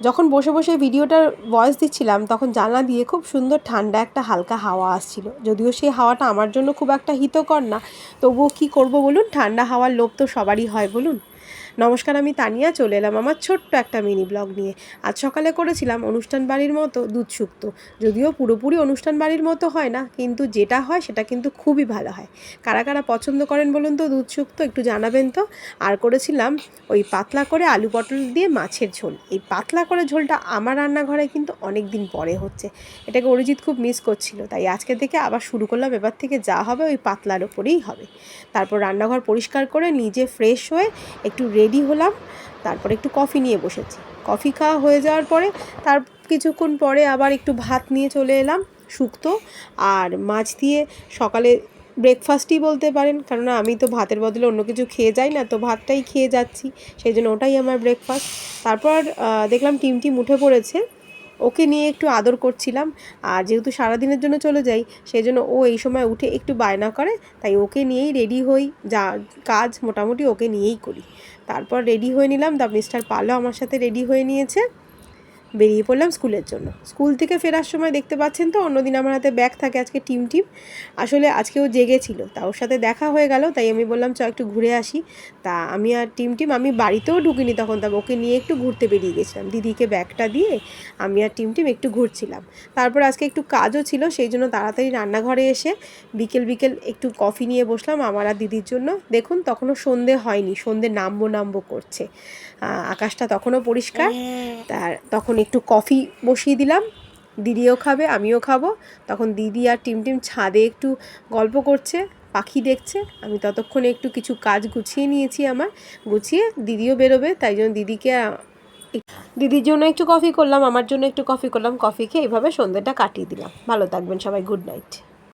যখন বসে বসে ভিডিওটার ভয়েস দিচ্ছিলাম তখন জানলা দিয়ে খুব সুন্দর ঠান্ডা একটা হালকা হাওয়া আসছিল। যদিও সেই হাওয়াটা আমার জন্য খুব একটা হিতকর না, তবুও কী করব বলুন, ঠান্ডা হাওয়ার লোভ তো সবারই হয় বলুন। নমস্কার, আমি তানিয়া চলে এলাম আমার ছোট্ট একটা মিনি ব্লগ নিয়ে। আজ সকালে করেছিলাম অনুষ্ঠান বাড়ির মতো দুধ শুক্তো। যদিও পুরোপুরি অনুষ্ঠান বাড়ির মতো হয় না, কিন্তু যেটা হয় সেটা কিন্তু খুবই ভালো হয়। কারা কারা পছন্দ করেন বলুন তো দুধ শুক্তো, একটু জানাবেন তো। আর করেছিলাম ওই পাতলা করে আলু পটল দিয়ে মাছের ঝোল। এই পাতলা করে ঝোলটা আমার রান্নাঘরে কিন্তু অনেক দিন পরে হচ্ছে। এটাকে অরিজিৎ খুব মিস করছিল, তাই আজকে থেকে আবার শুরু করলাম। এবার থেকে যা হবে ওই পাতলার ওপরেই হবে। তারপর রান্নাঘর পরিষ্কার করে নিজে ফ্রেশ হয়ে একটু রেডি হলাম। তারপরে একটু কফি নিয়ে বসেছি। কফি খাওয়া হয়ে যাওয়ার পরে তার কিছুক্ষণ পরে আবার একটু ভাত নিয়ে চলে এলাম, শুক্তো আর মাছ দিয়ে। সকালে ব্রেকফাস্টই বলতে পারেন, কেননা আমি তো ভাতের বদলে অন্য কিছু খেয়ে যাই না, তো ভাতটাই খেয়ে যাচ্ছি, সেই জন্য ওটাই আমার ব্রেকফাস্ট। তারপর দেখলাম টিম উঠে পড়েছে, ওকে নিয়ে একটু আদর করছিলাম। আর যেহেতু সারাদিনের জন্য চলে যাই, সেই জন্য ও এই সময় উঠে একটু বায়না করে, তাই ওকে নিয়েই রেডি হই। যা কাজ মোটামুটি ওকে নিয়েই করি। তারপর রেডি হয়ে নিলাম, মিস্টার পালও আমার সাথে রেডি হয়ে নিয়েছে। বেরিয়ে পড়লাম স্কুলের জন্য। স্কুল থেকে ফেরার সময় দেখতে পাচ্ছেন তো অন্যদিন আমার হাতে ব্যাগ থাকে, আজকে টিম আসলে আজকেও জেগেছিল, তা ওর সাথে দেখা হয়ে গেল, তাই আমি বললাম চ একটু ঘুরে আসি। তা আমি আর টিম আমি বাড়িতেও ঢুকিনি তখন, তা ওকে নিয়ে একটু ঘুরতে বেরিয়ে গেছিলাম। দিদিকে ব্যাগটা দিয়ে আমি আর টিম একটু ঘুরছিলাম। তারপর আজকে একটু কাজও ছিল, সেই জন্য তাড়াতাড়ি রান্নাঘরে এসে বিকেল একটু কফি নিয়ে বসলাম আমার আর দিদির জন্য। দেখুন তখনও সন্ধে হয়নি, সন্ধে নামবো করছে। আকাশটা তখনও পরিষ্কার। তার তখন একটু কফি বসিয়ে দিলাম, দিদিও খাবে আমিও খাবো। তখন দিদি আর টিম ছাদে একটু গল্প করছে, পাখি দেখছে। আমি ততক্ষণে একটু কিছু কাজ গুছিয়ে নিয়েছি আমার, গুছিয়ে দিদিও বেরোবে, তাই জন্য দিদির জন্য একটু কফি করলাম, আমার জন্য একটু কফি করলাম। কফি খেয়ে এইভাবে সন্ধ্যেটা কাটিয়ে দিলাম। ভালো থাকবেন সবাই, গুড নাইট।